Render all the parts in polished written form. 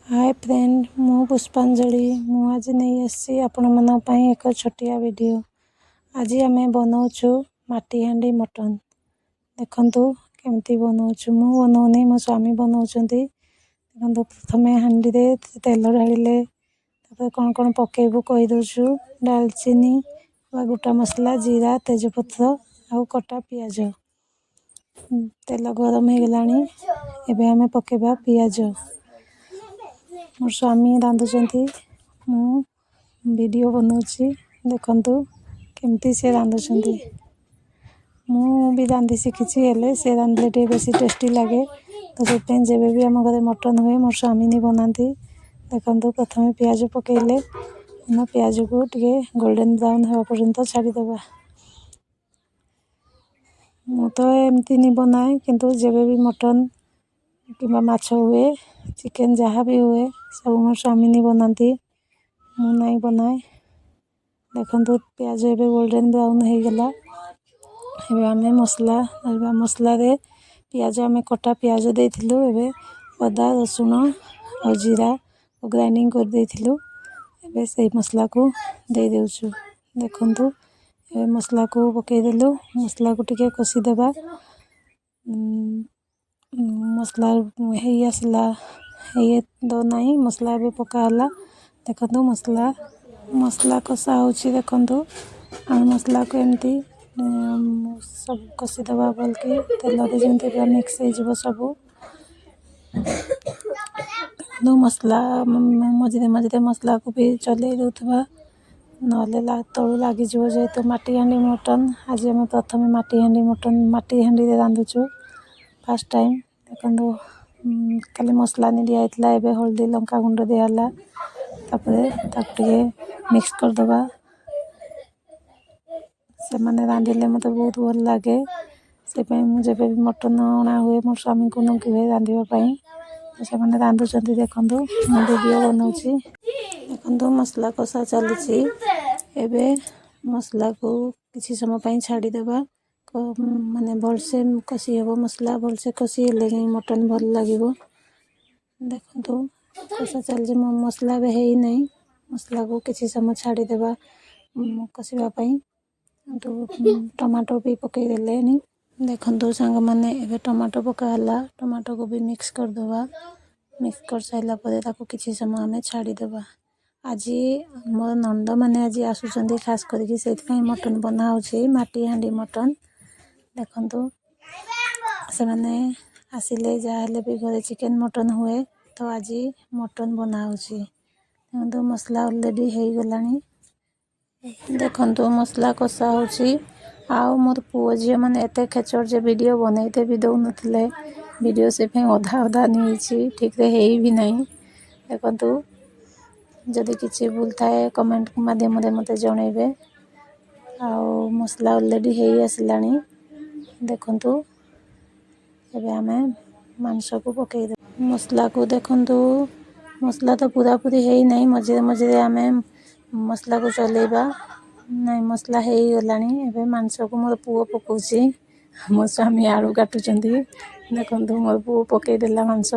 Hi friend, मु पुष्पांजलि मु आज नहीं आसी आपण मन पई एक छोटिया वीडियो। आज आमे बनाउछु माटी हांडी मटन। देखंतु केमती बनाउछु। मु बनाउनी, मो स्वामी बनाउछंती। देखंतु प्रथमे हांडी रे तेल ढालिले तापर कोन कोन पकेबु कहि दोछु। दालचीनी वा गोटा मसला, जीरा, तेजपत्र आ कटा पियाज। तेल गरम हे गलानी, एबे आमे पकेबा पियाज। मोर स्वामी रांधुचंती, मु वीडियो बनाउछि। देखंतु केमती से रांधुचंती। मु भी रांधि शिखिछि, हेले से रांधले टे बेसी टेस्टी लागे। तो से जेबे भी हम घरे मटन हुए मोर स्वामी नि बनाती। देखंतु प्रथमे पियाज पकेइले, ना पियाज को टिके गोल्डन ब्राउन होवा पर्यंत छाड़ी देबा। मु तो एमती नि बनाए, किंतु जेबे भी मटन किंबा माछ हुए, चिकेन जहाँ भी हुए, सब मोर स्वामी नि बनाती, मु नहीं बनाए। देखंतु प्याज एबे गोल्डन ब्राउन हो गला। एबे आमे मसला डालबा। मसला रे प्याज आमे कटा प्याज देथिलु। एबे अदा, रसुण और जीरा को ग्राइंडिंग कर देथिलु। एबे से मसला को दे देउछु। देखंतु एबे मसला को पके देलु। मसला को टिके कसी देबा। मसला हे आसला, हे दो नहीं मसला भी पका हला। देखंतु मसला कसा होची। देखंतु आ मसला को एमती सब कसी दबा बल्कि तेल रे जेमती पूरा मिक्स हे जबो सब। नो मसला मझे मझे मसला को भी चले दउथबा, नले तळु लागी जबो। जेहेतु माटी हांडी मटन, आज हम प्रथमे माटी हांडी मटन माटी हांडी रे रांधुछु फर्स्ट टाइम। देखंतु खाली मसला नि दिया इतला। एबे हल्दी लंका गुंड दिया हला। तापरे ताकटिके मिक्स कर दबा। से माने रांधिले मते बहुत भल लागे। से पई मु जेबे भी मटन अणा हुए मोर स्वामी को नकी हुए रांधिबा पई, तो से माने रांधुचंती। देखंतु मु वीडियो बनाउछि। देखंतु मसला कसा चलुछि। एबे मसला को किछि समय पई छाड़ी देबा। माने भलसे कसी हेबो। मसला भलसे कसी हेले मटन भल लागिबो। देखंतु कसा चलजे। मसला बे हेई नहीं, मसला को किछि समय छाड़ी देबा कसीबा पई। तो टमाटो भी पके देले नी। देखंतु संग माने एबे टमाटो पका हला। टमाटो को भी मिक्स कर दबा। मिक्स कर साइला परे ताको किछि समय हमें छाड़ी देबा। आज मोर नंद माने आज आसुचंदी, खास करके सेति पई मटन बना होछि, माटी हांडी मटन। देखंतु से माने आसिले जा हेले भी घरे चिकेन मटन हुए, तो आज मटन बना होछि। देखंतु मसला ऑलरेडी हेई गलानी। देखंतु मसला कसा होछि। आउ मोर पुओ झियो माने एते खेचर जे वीडियो बनैते भी दउ नथिले। वीडियो से फे अधा अधा नहीं छी, ठीक रे हेई भी नहीं। देखंतु जदि किछि भूल थाए कमेंट माध्यम रे मते जणैबे। आउ मसला ऑलरेडी हेई आसलानी। देखंतु एबे आमे मांस को पकेइ दे। मसला को देखंतु मसला तो पूरा पूरी हेई नहीं, मझे मझे आमे मसला को चलेबा। नहीं मसला हेई गलानी। एबे मांस को मोर पुओ पकोछि। मोर स्वामी आलू काटुचंती। देखंतु मोर पुओ पकेइ देला मांस।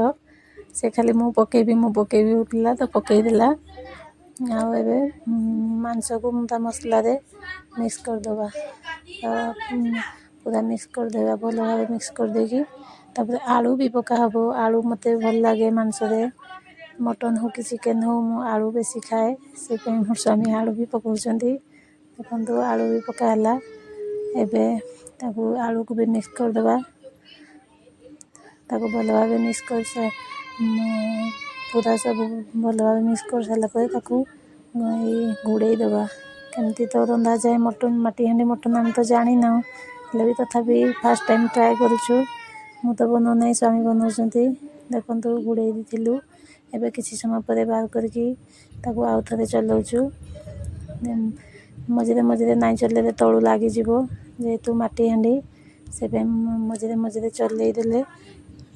से खाली मु पकेबी उठला तो पकेइ देला। आ एबे मांस को मुता मसला रे मिक्स कर दबा। पूरा मिक्स कर देबा। भल भाबे मिक्स कर देकी तापर आलू भी पका हबो। आलू मते भल लागे मांस रे। मटन हो कि चिकेन हो, मु आलू बेसी खाए, से पई मोर स्वामी आलू भी पकाउचंती। देखंतु आलू भी पका हला। एबे ताको आलू को भी मिक्स कर दबा। ताको भल भाबे मिक्स कर से पूरा सब भल भाबे मिक्स कर साला परे ताको घोड़े दबा। केमती तो रंधा जाए मटन, माटी हांडी मटन हम तो जानी ना, हेले भी तथापि फर्स्ट टाइम ट्राए करूछु। मु तो बनो नहीं, स्वामी बनाउचंती। देखंतु घोड़े दिथिलु। एबे किछि समय परे बाहर करके ताको आउ थरे चलाउछु। मझे मझे नहीं चलेले तळु लागी जिवो, जेहेतु माटी हांडी से पे मझे मझे चलई देले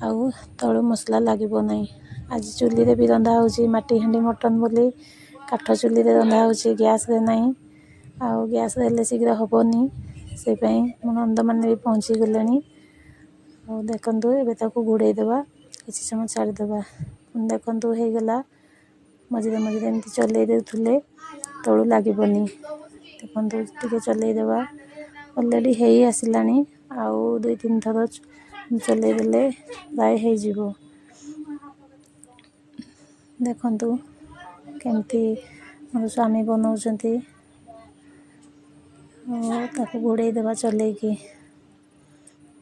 आउ तळु मसला लागिबो नहीं। आज चुली रे भी रंधा होछि माटी हांडी मटन बोली। काठ चुली रे रंधा होछि, गैस रे नहीं। आउ गैस रे हेले शीघ्र हबोनी, से पई मो नंद माने भी पहुंची गलेनी। और देखंतु एबे ताको घोड़े देबा, किछि समय छाड़ी देबा। ଦେଖନ୍ତୁ ହେଇଗଲା। ମଝିରେ ମଝିରେ ଏମିତି ଚଲେଇ ଦେଉଥିଲେ ତଳୁ ଲାଗିବନି। ଦେଖନ୍ତୁ ଟିକେ ଚଲେଇ ଦେବା। ଅଲରେଡ଼ି ହେଇ ଆସିଲାଣି। ଆଉ 2-3 ଥର ଚଲେଇ ଦେଲେ ପ୍ରାୟ ହେଇଯିବ। ଦେଖନ୍ତୁ କେମିତି ମୋର ସ୍ୱାମୀ ବନାଉଛନ୍ତି। ତାକୁ ଘୋଡ଼େଇ ଦେବା ଚଲେଇକି।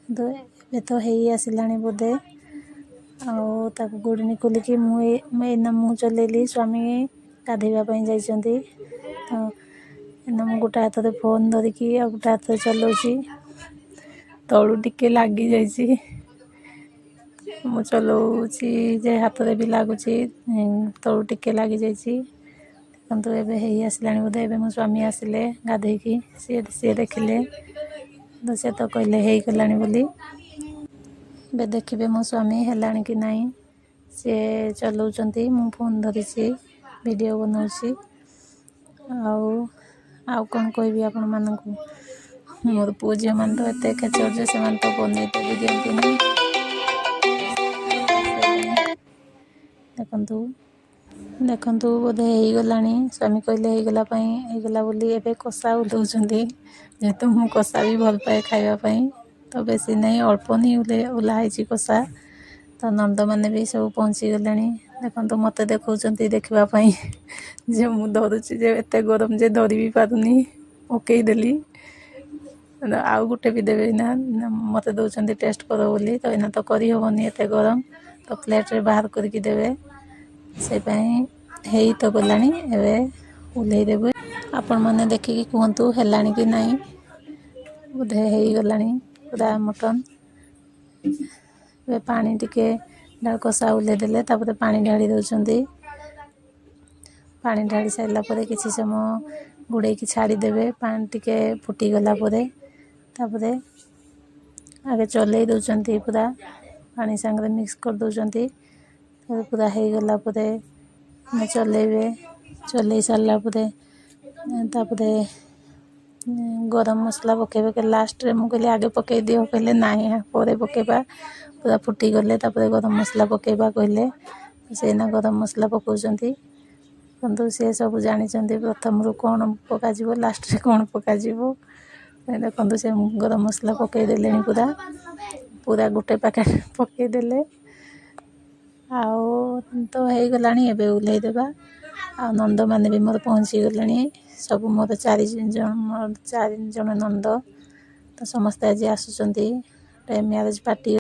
ଏବେ ତ ହେଇ ଆସିଲାଣି ବୋଧେ। ଆଉ ତାକୁ ଗୋଡ଼େନି ଖୋଲିକି ଏଇନା ମୁଁ ଚଲେଇଲି। ସ୍ୱାମୀ ଗାଧୋଇବା ପାଇଁ ଯାଇଛନ୍ତି। ତ ଏଇନା ମୁଁ ଗୋଟେ ହାତରେ ଫୋନ୍ ଧରିକି ଆଉ ଗୋଟେ ହାତରେ ଚଲାଉଛି। ତଳୁ ଟିକେ ଲାଗିଯାଇଛି। ମୁଁ ଚଲାଉଛି ଯେ ହାତରେ ବି ଲାଗୁଛି। ତଳୁ ଟିକେ ଲାଗିଯାଇଛି। ଦେଖନ୍ତୁ ଏବେ ହେଇ ଆସିଲାଣି ବୋଧେ। ଏବେ ମୋ ସ୍ୱାମୀ ଆସିଲେ ଗାଧୋଇକି। ସିଏ ଦେଖିଲେ ତ ସେ ତ କହିଲେ ହେଇଗଲାଣି ବୋଲି। ଏବେ ଦେଖିବେ ମୋ ସ୍ୱାମୀ ହେଲାଣି କି ନାହିଁ। ସିଏ ଚଲାଉଛନ୍ତି, ମୁଁ ଫୋନ୍ ଧରିଛି ଭିଡ଼ିଓ ବନାଉଛି। ଆଉ କ'ଣ କହିବି ଆପଣମାନଙ୍କୁ। ମୋର ପୁଅ ଝିଅମାନେ ତ ଏତେ ଖେଚଡ଼ ଯେ ସେମାନେ ତ ବନେଇତେ ବି ଦିଅନ୍ତିନି। ଦେଖନ୍ତୁ ବୋଧେ ହେଇଗଲାଣି। ସ୍ୱାମୀ କହିଲେ ହେଇଗଲା ବୋଲି। ଏବେ କଷା ଓହ୍ଲାଉଛନ୍ତି। ଯେହେତୁ ମୁଁ କଷା ବି ଭଲ ପାଏ ଖାଇବା ପାଇଁ, ତ ବେଶୀ ନାହିଁ ଅଳ୍ପ ହିଁ ଓହ୍ଲା ହେଇଛି କଷା। ତ ନନ୍ଦମାନେ ବି ସବୁ ପହଞ୍ଚିଗଲେଣି। ଦେଖନ୍ତୁ ମୋତେ ଦେଖାଉଛନ୍ତି ଦେଖିବା ପାଇଁ ଯେ ମୁଁ ଧରୁଛି ଯେ ଏତେ ଗରମ ଯେ ଧରି ବି ପାରୁନି। ପକେଇଦେଲି। ଆଉ ଗୋଟେ ବି ଦେବେ ନା ମୋତେ ଦେଉଛନ୍ତି ଟେଷ୍ଟ କର ବୋଲି। ତ ଏଇନା ତ କରିହେବନି ଏତେ ଗରମ। ତ ପ୍ଲେଟ୍ରେ ବାହାର କରିକି ଦେବେ। ସେଇପାଇଁ ହେଇ ତ ଗଲାଣି। ଏବେ ଓହ୍ଲେଇ ଦେବେ। ଆପଣମାନେ ଦେଖିକି କୁହନ୍ତୁ ହେଲାଣି କି ନାହିଁ। ବୋଧେ ହେଇଗଲାଣି ପୁରା ମଟନ୍। ଏବେ ପାଣି ଟିକେ କଷା ଓହ୍ଲେଇ ଦେଲେ ତାପରେ ପାଣି ଢାଳି ଦେଉଛନ୍ତି। ପାଣି ଢାଳି ସାରିଲା ପରେ କିଛି ସମୟ ଘୋଡ଼େଇକି ଛାଡ଼ିଦେବେ। ପାଣି ଟିକେ ଫୁଟିଗଲା ପରେ ତାପରେ ଆଗେ ଚଲେଇ ଦେଉଛନ୍ତି। ପୁରା ପାଣି ସାଙ୍ଗରେ ମିକ୍ସ କରିଦେଉଛନ୍ତି। ପୁରା ହେଇଗଲା ପରେ ଚଲେଇବେ। ଚଲେଇ ସାରିଲା ପରେ ତାପରେ ଗରମ ମସଲା ପକାଇବେ। ଲାଷ୍ଟରେ ମୁଁ କହିଲି ଆଗେ ପକାଇ ଦିଅ, କହିଲେ ନାହିଁ ପରେ ପକାଇବା। ପୁରା ଫୁଟିଗଲେ ତାପରେ ଗରମ ମସଲା ପକାଇବା କହିଲେ। ସେଇନା ଗରମ ମସଲା ପକାଉଛନ୍ତି। କିନ୍ତୁ ସେ ସବୁ ଜାଣିଛନ୍ତି ପ୍ରଥମରୁ କ'ଣ ପକାଯିବ, ଲାଷ୍ଟରେ କ'ଣ ପକାଯିବ। ଦେଖନ୍ତୁ ସେ ଗରମ ମସଲା ପକାଇ ଦେଲେଣି। ପୁରା ଗୋଟେ ପ୍ୟାକେଟ୍ ପକାଇ ଦେଲେ। ଆଉ ତ ହେଇଗଲାଣି। ଏବେ ଓହ୍ଲେଇ ଦେବା। ଆଉ ନନ୍ଦମାନେ ବି ମୋର ପହଞ୍ଚିଗଲେଣି। ସବୁ ମୋର 4 ଜଣ ନନ୍ଦ। ତ ସମସ୍ତେ ଆଜି ଆସୁଛନ୍ତି। ଗୋଟେ ମ୍ୟାରେଜ୍ ପାର୍ଟି